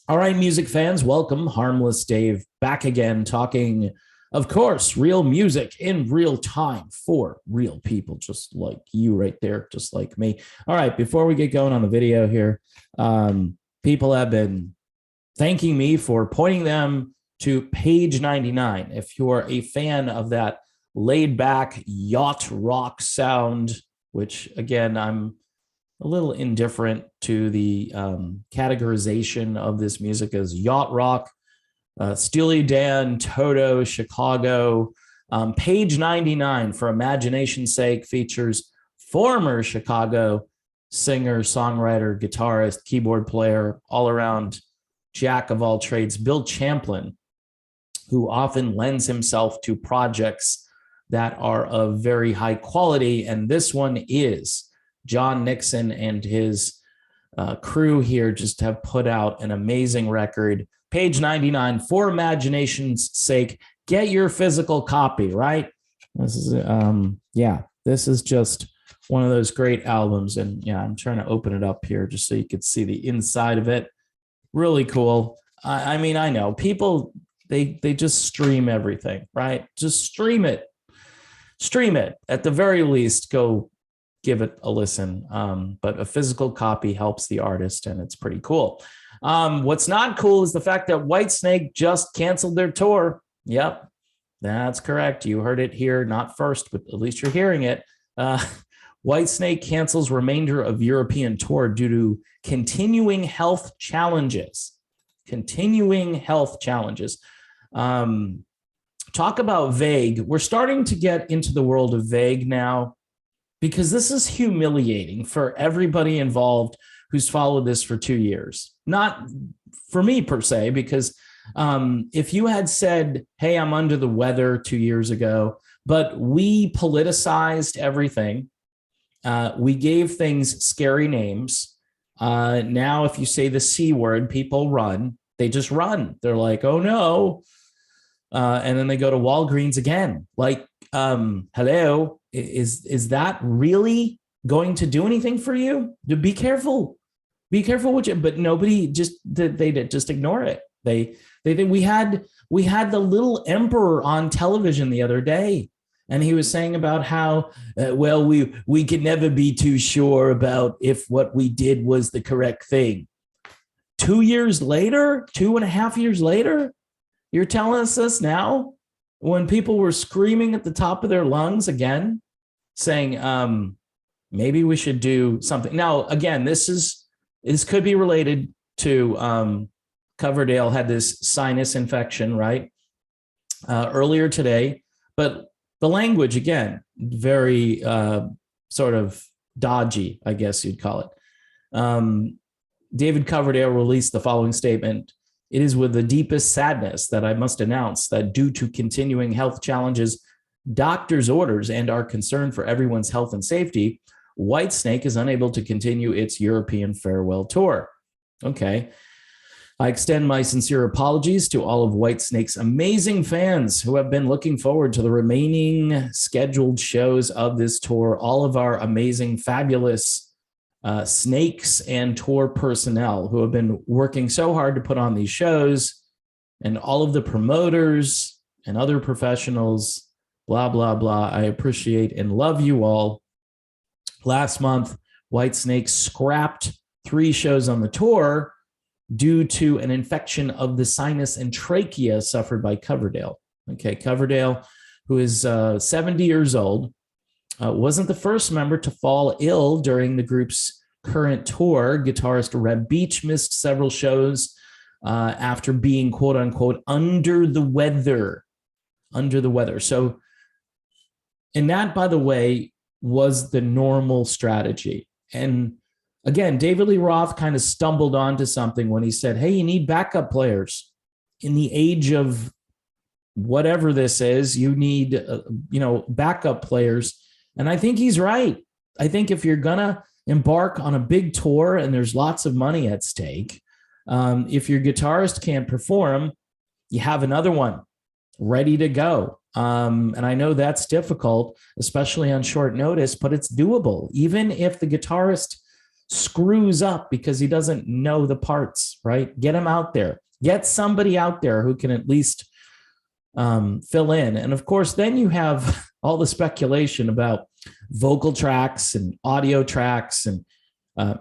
All right, music fans, welcome. Harmless Dave back again, talking, of course, real music in real time for real people, just like you right there, just like me. All right, before we get going on the video here, people have been thanking me for pointing them to page 99. If you're a fan of that laid back yacht rock sound, which again, I'm a little indifferent to the categorization of this music as yacht rock. Steely Dan, Toto, Chicago. Page 99, for imagination's sake, features former Chicago singer, songwriter, guitarist, keyboard player, all around jack of all trades, Bill Champlin, who often lends himself to projects that are of very high quality. And this one is John Nixon and his crew here just have put out an amazing record. Page 99, for imagination's sake, get your physical copy, right? This is, this is just one of those great albums. And yeah, I'm trying to open it up here just so you could see the inside of it. Really cool. I mean, I know people, they just stream everything, right? Just stream it. Stream it. At the very least, go give it a listen. But a physical copy helps the artist, and it's pretty cool. What's not cool is the fact that Whitesnake just canceled their tour. Yep, that's correct. You heard it here, not first, but at least you're hearing it. Whitesnake cancels remainder of European tour due to continuing health challenges. Continuing health challenges. Talk about vague. We're starting to get into the world of vague now, because this is humiliating for everybody involved who's followed this for 2 years. Not for me per se, because if you had said, hey, I'm under the weather 2 years ago, but we politicized everything. We gave things scary names. Now, if you say the C word, people run. They just run. They're like, oh, no. And then they go to Walgreens again. Like, hello, is that really going to do anything for you? Be careful. Be careful with it. But nobody they just ignore it. We had the little emperor on television the other day, and he was saying about how we could never be too sure about if what we did was the correct thing. 2 years later, 2.5 years later, you're telling us this now, when people were screaming at the top of their lungs again, saying maybe we should do something. Now, again, this could be related to Coverdale had this sinus infection, right? Earlier today, but the language, again, very sort of dodgy, I guess you'd call it. David Coverdale released the following statement. It is with the deepest sadness that I must announce that due to continuing health challenges, doctor's orders, and our concern for everyone's health and safety, Whitesnake is unable to continue its European farewell tour. Okay. I extend my sincere apologies to all of Whitesnake's amazing fans who have been looking forward to the remaining scheduled shows of this tour. All of our amazing, fabulous snakes and tour personnel who have been working so hard to put on these shows, and all of the promoters and other professionals, blah, blah, blah. I appreciate and love you all. Last month, Whitesnake scrapped 3 shows on the tour due to an infection of the sinus and trachea suffered by Coverdale. Okay, Coverdale, who is 70 years old, wasn't the first member to fall ill during the group's current tour. Guitarist Reb Beach missed several shows after being, quote unquote, under the weather. Under the weather. So, and that, by the way, was the normal strategy. And again, David Lee Roth kind of stumbled onto something when he said, hey, you need backup players. In the age of whatever this is, you need, backup players. And I think he's right. I think if you're going to embark on a big tour and there's lots of money at stake, if your guitarist can't perform, you have another one ready to go. And I know that's difficult, especially on short notice, but it's doable. Even if the guitarist screws up because he doesn't know the parts, right? Get him out there. Get somebody out there who can at least fill in. And of course, then you have all the speculation about vocal tracks and audio tracks, and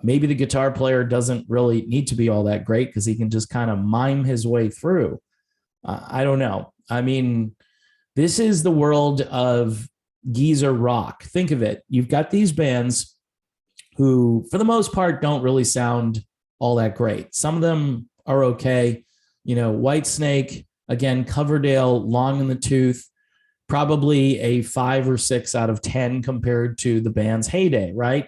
maybe the guitar player doesn't really need to be all that great because he can just kind of mime his way through. I don't know. I mean, this is the world of geezer rock. Think of it. You've got these bands who, for the most part, don't really sound all that great. Some of them are okay. You know, Whitesnake, again, Coverdale, long in the tooth, probably a 5 or 6 out of 10 compared to the band's heyday, right?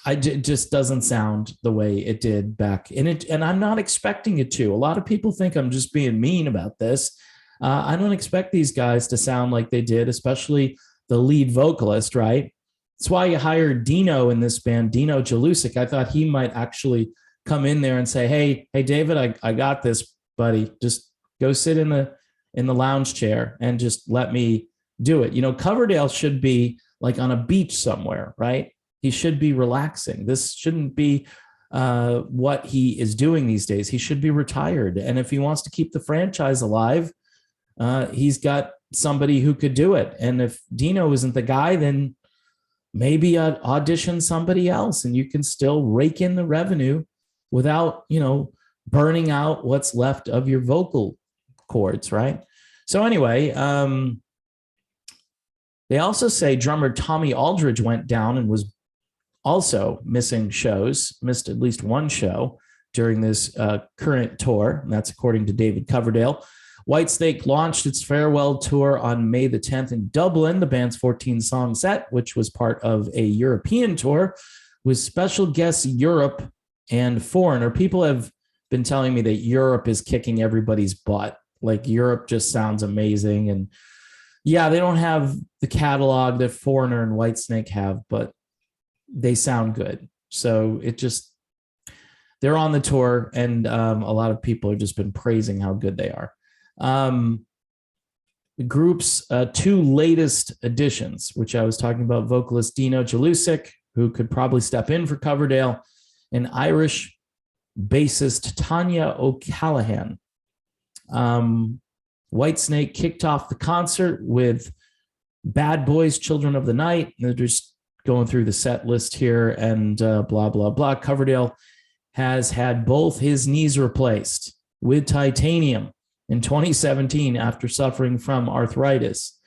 It just doesn't sound the way it did back in it. And I'm not expecting it to. A lot of people think I'm just being mean about this. I don't expect these guys to sound like they did, especially the lead vocalist, right? That's why you hired Dino in this band, Dino Jalusic. I thought he might actually come in there and say, hey, David, I got this, buddy. Just go sit in the lounge chair and just let me do it. You know, Coverdale should be like on a beach somewhere, right? He should be relaxing. This shouldn't be what he is doing these days. He should be retired. And if he wants to keep the franchise alive, he's got somebody who could do it. And if Dino isn't the guy, then maybe audition somebody else and you can still rake in the revenue without, you know, burning out what's left of your vocal cords, right? So anyway, they also say drummer Tommy Aldridge went down and was also missing shows, missed at least one show during this current tour. And that's according to David Coverdale. Whitesnake launched its farewell tour on May the 10th in Dublin, the band's 14-song set, which was part of a European tour with special guests Europe and Foreigner. People have been telling me that Europe is kicking everybody's butt. Like Europe just sounds amazing. And yeah, they don't have the catalog that Foreigner and Whitesnake have, but they sound good. So they're on the tour, and a lot of people have just been praising how good they are. The group's 2 latest additions, which I was talking about, vocalist Dino Jalusic, who could probably step in for Coverdale, and Irish bassist Tanya O'Callaghan. Whitesnake kicked off the concert with Bad Boys, Children of the Night. They're just going through the set list here, and blah, blah, blah. Coverdale has had both his knees replaced with titanium in 2017 after suffering from arthritis.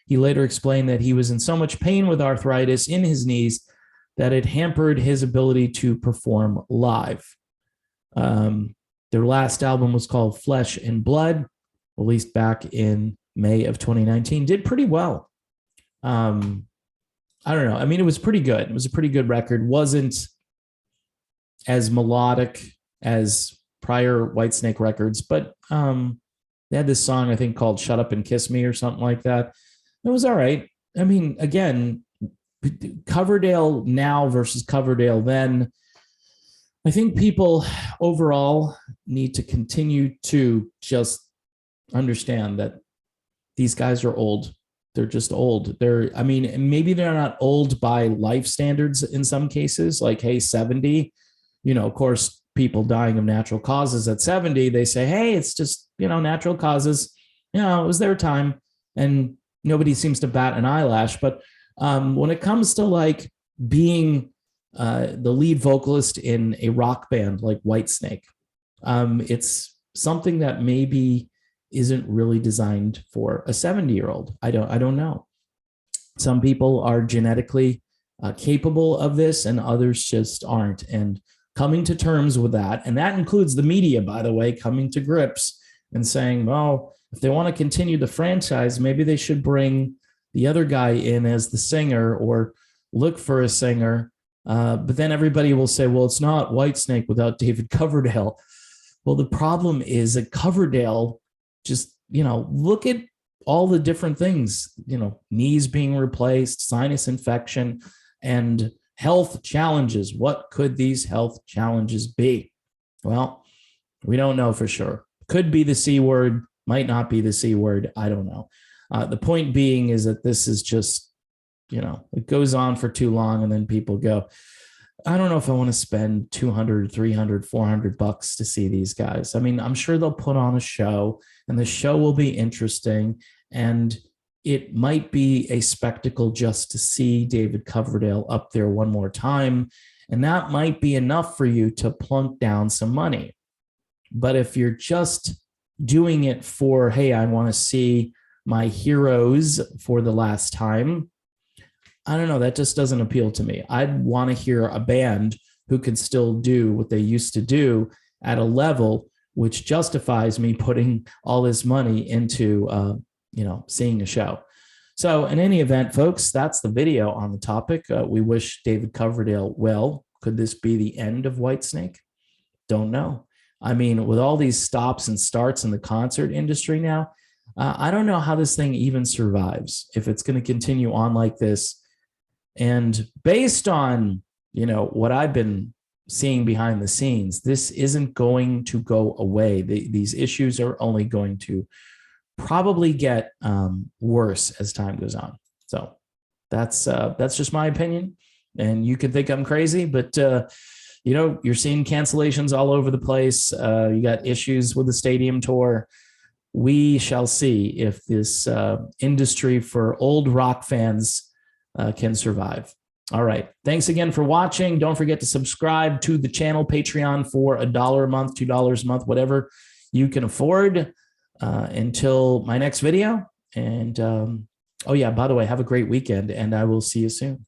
He later explained that he was in so much pain with arthritis in his knees that it hampered his ability to perform live. Their last album was called Flesh and Blood, released back in May of 2019. Did pretty well. I don't know. I mean, it was pretty good. It was a pretty good record. Wasn't as melodic as prior Whitesnake records, but they had this song, I think, called Shut Up and Kiss Me or something like that. It was all right. I mean, again, Coverdale now versus Coverdale then. I think people overall need to continue to just understand that these guys are old. They're just old. I mean, maybe they're not old by life standards in some cases, like, hey, 70, you know, of course, people dying of natural causes at 70, they say, hey, it's just, you know, natural causes, you know, it was their time, and nobody seems to bat an eyelash. But when it comes to like being the lead vocalist in a rock band like Whitesnake, it's something that maybe isn't really designed for a 70-year-old. I don't know. Some people are genetically capable of this, and others just aren't. And coming to terms with that, and that includes the media, by the way, coming to grips and saying, well, if they want to continue the franchise, maybe they should bring the other guy in as the singer or look for a singer. But then everybody will say, well, it's not Whitesnake without David Coverdale. Well, the problem is that Coverdale just, you know, look at all the different things, you know, knees being replaced, sinus infection, and health challenges. What could these health challenges be? Well, we don't know for sure. Could be the C word, might not be the C word. I don't know. The point being is that this is just it goes on for too long, and then people go, I don't know if I want to spend 200, 300, $400 to see these guys. I mean, I'm sure they'll put on a show, and the show will be interesting, and it might be a spectacle just to see David Coverdale up there one more time. And that might be enough for you to plunk down some money. But if you're just doing it for, hey, I want to see my heroes for the last time, I don't know, that just doesn't appeal to me. I'd want to hear a band who can still do what they used to do at a level which justifies me putting all this money into, seeing a show. So in any event, folks, that's the video on the topic. We wish David Coverdale well. Could this be the end of Whitesnake? Don't know. I mean, with all these stops and starts in the concert industry now, I don't know how this thing even survives, if it's going to continue on like this. And based on, what I've been seeing behind the scenes, this isn't going to go away. These issues are only going to probably get worse as time goes on. So that's just my opinion. And you could think I'm crazy, but you're seeing cancellations all over the place. You got issues with the stadium tour. We shall see if this industry for old rock fans can survive. All right. Thanks again for watching. Don't forget to subscribe to the channel, Patreon, for $1 a month, $2 a month, whatever you can afford, until my next video. And, by the way, have a great weekend, and I will see you soon.